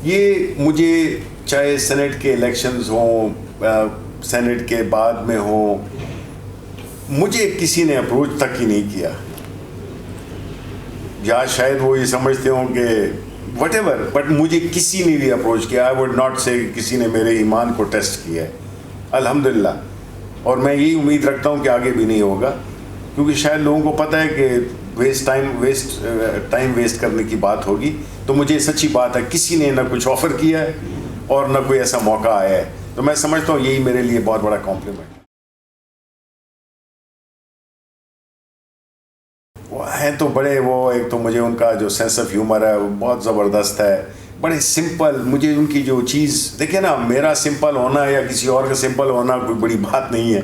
یہ مجھے چاہے سینٹ کے الیکشنز ہوں، سینٹ کے بعد میں ہوں، مجھے کسی نے اپروچ تک ہی نہیں کیا. یا شاید وہ یہ سمجھتے ہوں کہ وٹ ایور، بٹ مجھے کسی نے بھی اپروچ کیا. آئی وڈ ناٹ سے کسی نے میرے ایمان کو ٹیسٹ کیا ہے الحمدللہ. اور میں یہی امید رکھتا ہوں کہ آگے بھی نہیں ہوگا، کیونکہ شاید لوگوں کو پتہ ہے کہ ٹائم ویسٹ کرنے کی بات ہوگی. تو مجھے سچی بات ہے کسی نے نہ کچھ آفر کیا ہے اور نہ کوئی ایسا موقع آیا ہے. تو میں سمجھتا ہوں یہی میرے لیے بہت بڑا کمپلیمنٹ ہے. وہ ہیں تو بڑے، وہ ایک تو مجھے ان کا جو سینس آف ہیومر ہے وہ بہت زبردست ہے، بڑے سمپل. مجھے ان کی جو چیز دیکھیں نا، میرا سمپل ہونا یا کسی اور کا سمپل ہونا کوئی بڑی بات نہیں ہے،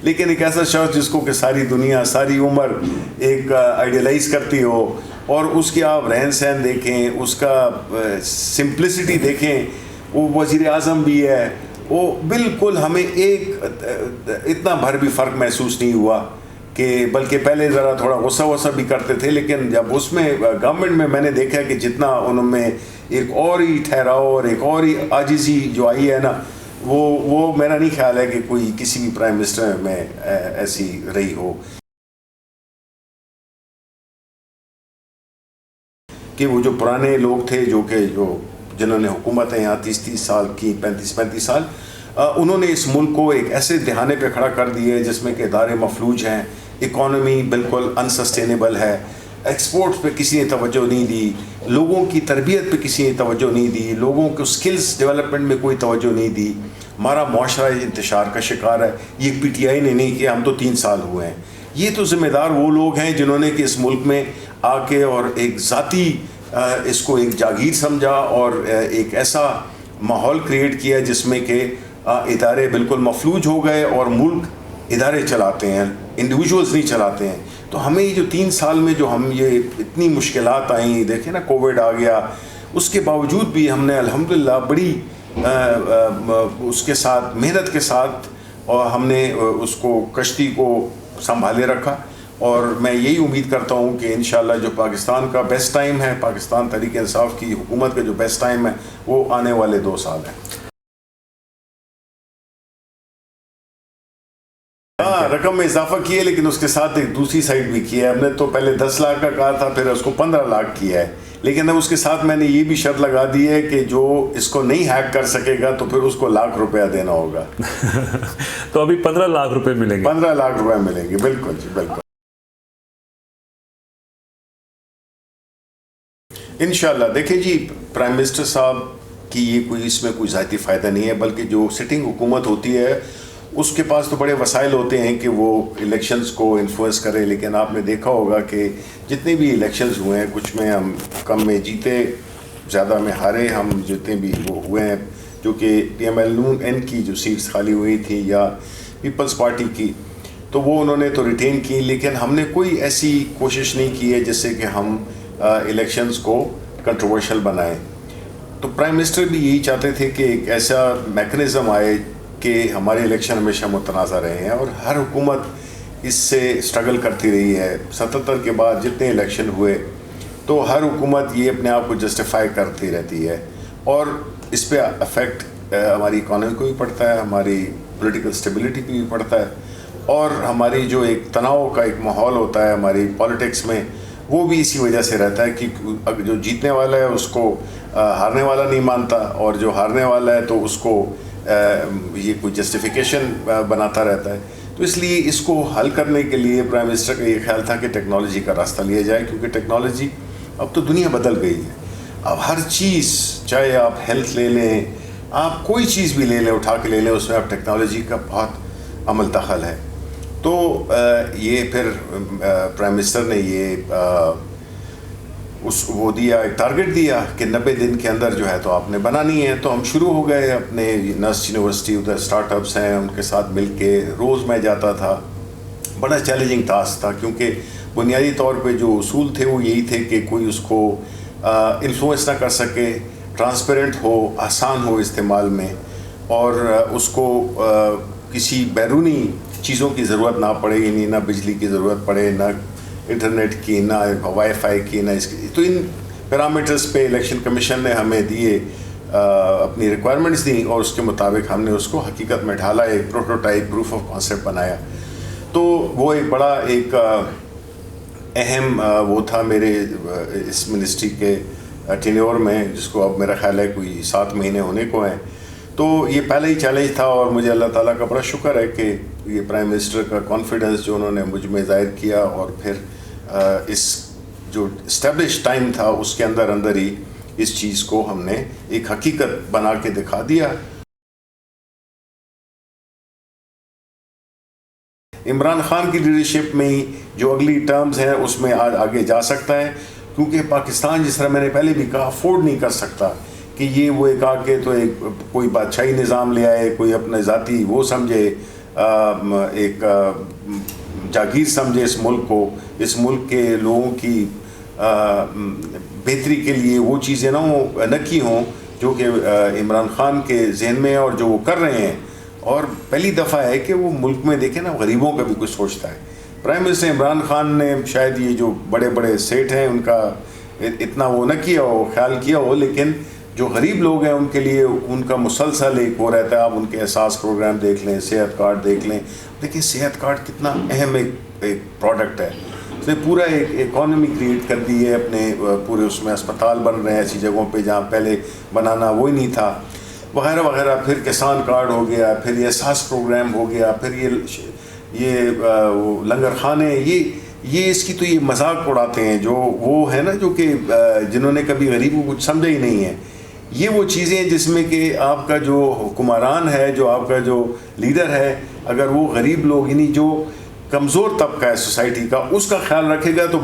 لیکن ایک ایسا شخص جس کو کہ ساری دنیا ساری عمر ایک آئیڈیلائز کرتی ہو، اور اس کی آپ رہن سہن دیکھیں، اس کا سمپلسٹی دیکھیں. وہ وزیر اعظم بھی ہے، وہ بالکل ہمیں ایک اتنا بھر بھی فرق محسوس نہیں ہوا، کہ بلکہ پہلے ذرا تھوڑا غصہ بھی کرتے تھے، لیکن جب اس میں گورنمنٹ میں نے دیکھا کہ جتنا ان میں ایک اور ہی ٹھہراؤ اور ایک اور ہی عاجزی جو آئی ہے نا، وہ میرا نہیں خیال ہے کہ کوئی کسی بھی پرائم منسٹر میں ایسی رہی ہو. کہ وہ جو پرانے لوگ تھے جو جنہوں نے حکومتیں یہاں 30 سال کی، 35 سال، انہوں نے اس ملک کو ایک ایسے دہانے پہ کھڑا کر دیے جس میں کہ ادارے مفلوج ہیں، اکانومی بالکل انسسٹینیبل ہے، ایکسپورٹس پہ کسی نے توجہ نہیں دی، لوگوں کی تربیت پہ کسی نے توجہ نہیں دی، لوگوں کو سکلز ڈیولپمنٹ میں کوئی توجہ نہیں دی. ہمارا معاشرہ انتشار کا شکار ہے. یہ پی ٹی آئی نے نہیں کیا، ہم تو 3 سال ہوئے ہیں. یہ تو ذمہ دار وہ لوگ ہیں جنہوں نے کہ اس ملک میں آ کے اور ایک ذاتی اس کو ایک جاگیر سمجھا اور ایک ایسا ماحول کریٹ کیا جس میں کہ ادارے بالکل مفلوج ہو گئے اور ملک ادارے چلاتے ہیں، انڈیویجولز نہیں چلاتے ہیں. تو ہمیں یہ جو 3 سال میں جو ہم یہ اتنی مشکلات آئیں، دیکھیں نا کووڈ آ گیا، اس کے باوجود بھی ہم نے الحمدللہ بڑی اس کے ساتھ محنت کے ساتھ اور ہم نے اس کو کشتی کو سنبھالے رکھا. اور میں یہی امید کرتا ہوں کہ انشاءاللہ جو پاکستان کا بیسٹ ٹائم ہے، پاکستان تحریک انصاف کی حکومت کا جو بیسٹ ٹائم ہے، وہ آنے والے 2 سال ہیں. ہاں، رقم میں اضافہ کیا ہے، لیکن اس کے ساتھ ایک دوسری سائڈ بھی کیا ہے. ہم نے تو پہلے 10 لاکھ کا کہا تھا، پھر اس کو 15 لاکھ کیا ہے، لیکن اب اس کے ساتھ میں نے یہ بھی شرط لگا دی ہے کہ جو اس کو نہیں ہیک کر سکے گا تو پھر اس کو ₹1,00,000 دینا ہوگا. تو ابھی 15 لاکھ روپے ملیں گے. 15 لاکھ روپے ملیں گے، بالکل جی، بالکل. انشاءاللہ دیکھیں جی، پرائم منسٹر صاحب کی یہ اس میں کوئی ذاتی فائدہ نہیں ہے، بلکہ جو سٹنگ حکومت ہوتی ہے اس کے پاس تو بڑے وسائل ہوتے ہیں کہ وہ الیکشنز کو انفلوئنس کرے. لیکن آپ نے دیکھا ہوگا کہ جتنے بھی الیکشنز ہوئے ہیں، کچھ میں ہم کم میں جیتے، زیادہ میں ہارے. ہم جتنے بھی وہ ہوئے ہیں، جو کہ PMLN کی جو سیٹس خالی ہوئی تھیں یا پیپلز پارٹی کی، تو وہ انہوں نے تو ریٹین کی، لیکن ہم نے کوئی ایسی کوشش نہیں کی ہے جس سے کہ ہم الیکشنز کو کنٹروورشل بنائیں. تو پرائم منسٹر بھی یہی چاہتے تھے کہ ایک ایسا میکنزم آئے کہ ہمارے الیکشن ہمیشہ متنازع رہے ہیں، اور ہر حکومت اس سے اسٹرگل کرتی رہی ہے. 77 کے بعد جتنے الیکشن ہوئے تو ہر حکومت یہ اپنے آپ کو جسٹیفائی کرتی رہتی ہے، اور اس پہ افیکٹ ہماری اکانومی کو بھی پڑتا ہے، ہماری پولیٹیکل اسٹیبلٹی پہ بھی پڑتا ہے، اور ہماری جو ایک تناؤ کا ایک ماحول ہوتا ہے ہماری پالیٹکس میں، وہ بھی اسی وجہ سے رہتا ہے کہ جو جیتنے والا ہے اس کو ہارنے والا نہیں مانتا، اور جو ہارنے والا ہے تو اس کو یہ کوئی جسٹیفیکیشن بناتا رہتا ہے. تو اس لیے اس کو حل کرنے کے لیے پرائم منسٹر کا یہ خیال تھا کہ ٹیکنالوجی کا راستہ لیا جائے، کیونکہ ٹیکنالوجی اب تو دنیا بدل گئی ہے. اب ہر چیز، چاہے آپ ہیلتھ لے لیں، آپ کوئی چیز بھی لے لیں، اٹھا کے لے لیں، اس میں اب ٹیکنالوجی کا بہت عمل دخل ہے. تو یہ پھر پرائم منسٹر نے یہ وہ دیا، ایک ٹارگٹ دیا کہ 90 دن کے اندر جو ہے تو آپ نے بنانی ہے. تو ہم شروع ہو گئے اپنے نرس یونیورسٹی، ادھر اسٹارٹ اپس ہیں، ان کے ساتھ مل کے روز میں جاتا تھا. بڑا چیلنجنگ ٹاسک تھا، کیونکہ بنیادی طور پہ جو اصول تھے وہ یہی تھے کہ کوئی اس کو انفلوئنس نہ کر سکے، ٹرانسپیرنٹ ہو، آسان ہو استعمال میں، اور اس کو کسی بیرونی چیزوں کی ضرورت نہ پڑے، یعنی نہ بجلی کی ضرورت پڑے، نہ انٹرنیٹ کی، نہ وائی فائی کی، نہ اس کی. تو ان پیرامیٹرز پہ الیکشن کمیشن نے ہمیں دیے اپنی ریکوائرمنٹس دیں اور اس کے مطابق ہم نے اس کو حقیقت میں ڈھالا, ایک پروٹوٹائپ پروف آف کانسیپٹ بنایا. تو وہ ایک بڑا ایک اہم وہ تھا میرے اس منسٹری کے ٹینیور میں, جس کو اب میرا خیال ہے کوئی 7 مہینے ہونے کو ہیں. تو یہ پہلا ہی چیلنج تھا, اور مجھے اللہ تعالیٰ کا بڑا شکر ہے کہ یہ پرائم منسٹر کا کانفیڈنس جو انہوں نے مجھ میں ظاہر کیا, اور پھر اس جو اسٹیبلش ٹائم تھا اس کے اندر ہی اس چیز کو ہم نے ایک حقیقت بنا کے دکھا دیا. عمران خان کی لیڈرشپ میں ہی جو اگلی ٹرمز ہیں اس میں آگے جا سکتا ہے, کیونکہ پاکستان جس طرح میں نے پہلے بھی کہا افورڈ نہیں کر سکتا کہ یہ وہ ایک آگے تو ایک کوئی بادشاہی نظام لے آئے, کوئی اپنے ذاتی وہ سمجھے, ایک جاگیر سمجھے اس ملک کو, اس ملک کے لوگوں کی بہتری کے لیے وہ چیزیں نہ کی ہوں جو کہ عمران خان کے ذہن میں اور جو وہ کر رہے ہیں. اور پہلی دفعہ ہے کہ وہ ملک میں دیکھیں نا غریبوں کا بھی کچھ سوچتا ہے. پرائم منسٹر عمران خان نے شاید یہ جو بڑے بڑے سیٹ ہیں ان کا اتنا وہ نہ کیا ہو, خیال کیا ہو, لیکن جو غریب لوگ ہیں ان کے لیے ان کا مسلسل ایک وہ رہتا ہے. آپ ان کے احساس پروگرام دیکھ لیں, صحت کارڈ دیکھ لیں. دیکھیں صحت کارڈ کتنا اہم ایک پروڈکٹ ہے. اس نے پورا ایک اکانومی کریٹ کر دی ہے اپنے پورے, اس میں اسپتال بن رہے ہیں ایسی جگہوں پہ جہاں پہلے بنانا وہی نہیں تھا, وغیرہ وغیرہ. پھر کسان کارڈ ہو گیا, پھر یہ احساس پروگرام ہو گیا, پھر یہ لنگر خانے. یہ اس کی تو یہ مذاق اڑاتے ہیں جو وہ ہے نا, جو کہ جنہوں نے کبھی غریبوں کو کچھ سمجھا ہی نہیں ہے. یہ وہ چیزیں ہیں جس میں کہ آپ کا جو حکمران ہے, جو آپ کا جو لیڈر ہے, اگر وہ غریب لوگ یعنی جو کمزور طبقہ ہے سوسائٹی کا اس کا خیال رکھے گا تو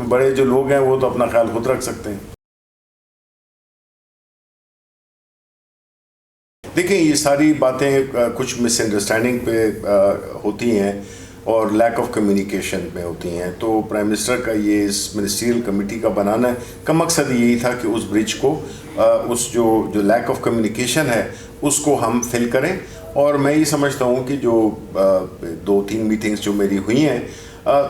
بڑے جو لوگ ہیں وہ تو اپنا خیال خود رکھ سکتے ہیں. دیکھیں یہ ساری باتیں کچھ مس انڈرسٹینڈنگ پہ ہوتی ہیں اور لیک آف کمیونیکیشن میں ہوتی ہیں. تو پرائم منسٹر کا یہ اس منسٹریل کمیٹی کا بنانا کا مقصد یہی تھا کہ اس برج کو, اس جو لیک آف کمیونیکیشن ہے اس کو ہم فل کریں. اور میں یہ سمجھتا ہوں کہ جو 2-3 میٹنگز جو میری ہوئی ہیں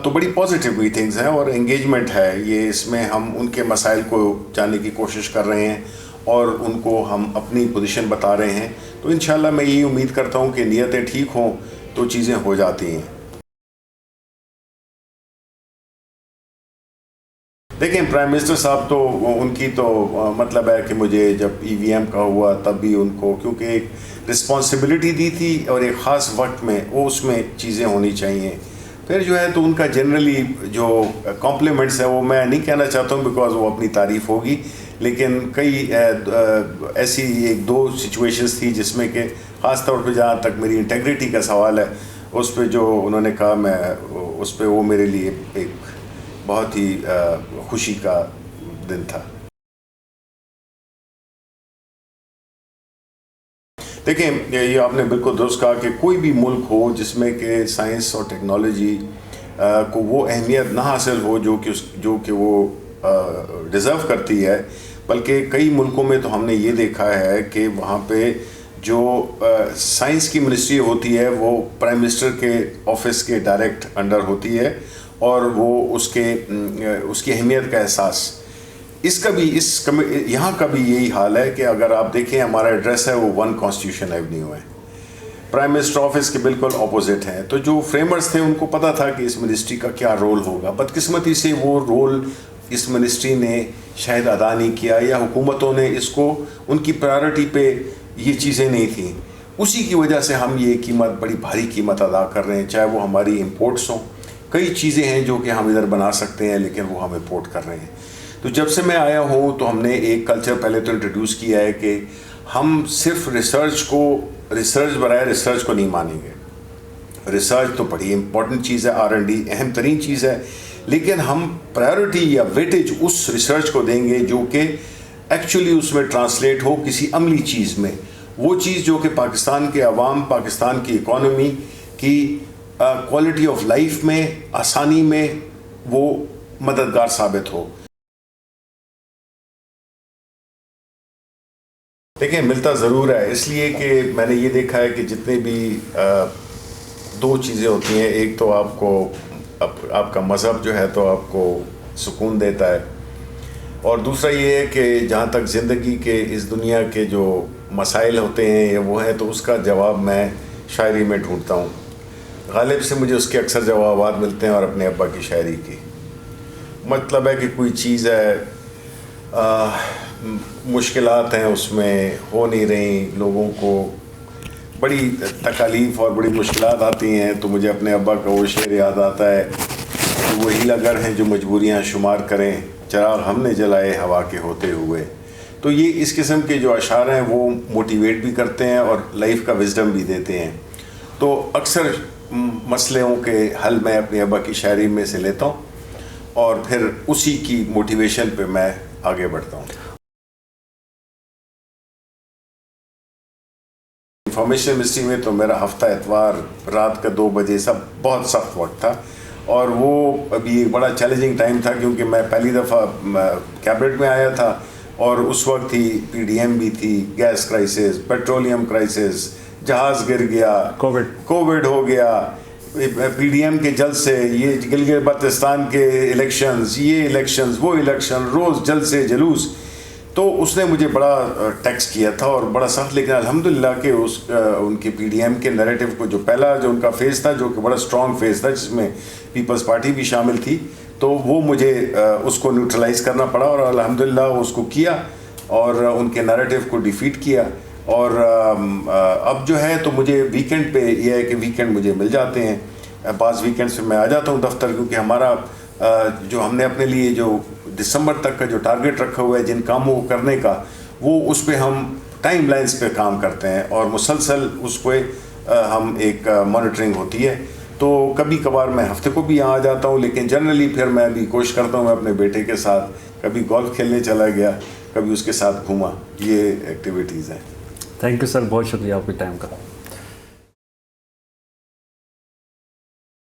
تو بڑی پازیٹیو میٹنگز ہیں اور انگیجمنٹ ہے. یہ اس میں ہم ان کے مسائل کو جاننے کی کوشش کر رہے ہیں اور ان کو ہم اپنی پوزیشن بتا رہے ہیں. تو انشاءاللہ میں یہی امید کرتا ہوں کہ نیتیں ٹھیک ہوں تو چیزیں ہو جاتی ہیں. دیکھیں پرائم منسٹر صاحب تو ان کی تو مطلب ہے کہ مجھے جب EVM کا ہوا تب بھی ان کو کیونکہ ایک رسپانسبلٹی دی تھی اور ایک خاص وقت میں وہ اس میں چیزیں ہونی چاہیے. پھر جو ہے تو ان کا جنرلی جو کمپلیمنٹس ہیں وہ میں نہیں کہنا چاہتا ہوں بیکاز وہ اپنی تعریف ہوگی, لیکن کئی ایسی 1-2 سچویشنز تھی جس میں کہ خاص طور پہ جہاں تک میری انٹیگریٹی کا سوال ہے اس پہ جو انہوں نے کہا میں اس پہ وہ میرے لیے ایک بہت ہی خوشی کا دن تھا. دیکھیں یہ آپ نے بالکل درست کہا کہ کوئی بھی ملک ہو جس میں کہ سائنس اور ٹیکنالوجی کو وہ اہمیت نہ حاصل ہو جو کہ وہ ڈیزرو کرتی ہے, بلکہ کئی ملکوں میں تو ہم نے یہ دیکھا ہے کہ وہاں پہ جو سائنس کی منسٹری ہوتی ہے وہ پرائم منسٹر کے آفس کے ڈائریکٹ انڈر ہوتی ہے اور وہ اس کی اہمیت کا احساس اس کا بھی یہاں کا بھی یہی حال ہے کہ اگر آپ دیکھیں ہمارا ایڈریس ہے وہ 1 کانسٹیٹیوشن ایونیو ہے, پرائم منسٹر آفس کے بالکل اپوزٹ ہیں. تو جو فریمرز تھے ان کو پتہ تھا کہ اس منسٹری کا کیا رول ہوگا. بدقسمتی سے وہ رول اس منسٹری نے شاید ادا نہیں کیا یا حکومتوں نے اس کو ان کی پرائرٹی پہ یہ چیزیں نہیں تھیں. اسی کی وجہ سے ہم یہ قیمت بڑی بھاری قیمت ادا کر رہے ہیں, چاہے وہ ہماری امپورٹس ہوں. کئی چیزیں ہیں جو کہ ہم ادھر بنا سکتے ہیں لیکن وہ ہم امپورٹ کر رہے ہیں. تو جب سے میں آیا ہوں تو ہم نے ایک کلچر پہلے تو انٹروڈیوس کیا ہے کہ ہم صرف ریسرچ برائے ریسرچ کو نہیں مانیں گے. ریسرچ تو بڑی امپورٹنٹ چیز ہے, R&D اہم ترین چیز ہے, لیکن ہم پرائیورٹی یا ویٹیج اس ریسرچ کو دیں گے جو کہ ایکچولی اس میں ٹرانسلیٹ ہو کسی عملی چیز میں, وہ چیز جو کہ پاکستان کے عوام, پاکستان کی اکانومی کی کوالٹی آف لائف میں, آسانی میں وہ مددگار ثابت ہو. دیکھیں ملتا ضرور ہے اس لیے کہ میں نے یہ دیکھا ہے کہ جتنے بھی 2 چیزیں ہوتی ہیں, ایک تو آپ کو آپ کا مذہب جو ہے تو آپ کو سکون دیتا ہے, اور دوسرا یہ ہے کہ جہاں تک زندگی کے اس دنیا کے جو مسائل ہوتے ہیں یا وہ ہیں تو اس کا جواب میں شاعری میں ڈھونڈتا ہوں. غالب سے مجھے اس کے اکثر جوابات ملتے ہیں اور اپنے ابا کی شاعری کی. مطلب ہے کہ کوئی چیز ہے, مشکلات ہیں اس میں, ہو نہیں رہی, لوگوں کو بڑی تکالیف اور بڑی مشکلات آتی ہیں, تو مجھے اپنے ابا کا وہ شعر یاد آتا ہے کہ وہ ہیلا گر ہیں جو مجبوریاں شمار کریں, چراغ ہم نے جلائے ہوا کے ہوتے ہوئے. تو یہ اس قسم کے جو اشعار ہیں وہ موٹیویٹ بھی کرتے ہیں اور لائف کا وزڈم بھی دیتے ہیں. تو اکثر مسئلوں کے حل میں اپنے ابا کی شاعری میں سے لیتا ہوں اور پھر اسی کی موٹیویشن پہ میں آگے بڑھتا ہوں. انفارمیشن منسٹری میں تو میرا ہفتہ اتوار رات کا 2 بجے سب بہت سخت وقت تھا, اور وہ ابھی ایک بڑا چیلنجنگ ٹائم تھا کیونکہ میں پہلی دفعہ کیبنٹ میں آیا تھا, اور اس وقت ہی پی ڈی ایم بھی تھی, گیس کرائسس, پیٹرولیم کرائسس, جہاز گر گیا, کووڈ ہو گیا, پی ڈی ایم کے جلد سے یہ گلگت بلتستان کے الیکشنز, یہ الیکشنز, وہ الیکشن, روز جلد سے جلوس. تو اس نے مجھے بڑا ٹیکس کیا تھا اور بڑا سخت, لیکن الحمدللہ کہ ان کے پی ڈی ایم کے نیریٹو کو جو پہلا جو ان کا فیز تھا جو کہ بڑا اسٹرانگ فیز تھا جس میں پیپلز پارٹی بھی شامل تھی, تو وہ مجھے اس کو نیوٹرلائز کرنا پڑا اور الحمدللہ اس کو کیا اور ان کے نیریٹو کو ڈیفیٹ کیا. اور اب جو ہے تو مجھے ویکینڈ پہ یہ ہے کہ ویکینڈ مجھے مل جاتے ہیں, بعض ویکینڈ سے میں آ جاتا ہوں دفتر, کیونکہ ہمارا جو ہم نے اپنے لیے جو دسمبر تک کا جو ٹارگٹ رکھا ہوا ہے جن کاموں کو کرنے کا, وہ اس پہ ہم ٹائم لائنز پہ کام کرتے ہیں اور مسلسل اس پہ ہم ایک مانیٹرنگ ہوتی ہے. تو کبھی کبھار میں ہفتے کو بھی یہاں آ جاتا ہوں, لیکن جنرلی پھر میں بھی کوشش کرتا ہوں میں اپنے بیٹے کے ساتھ کبھی گولف کھیلنے چلا گیا, کبھی اس کے ساتھ گھوما, یہ ایکٹیویٹیز ہیں. تھینک یو سر, بہت شکریہ آپ کے ٹائم کا.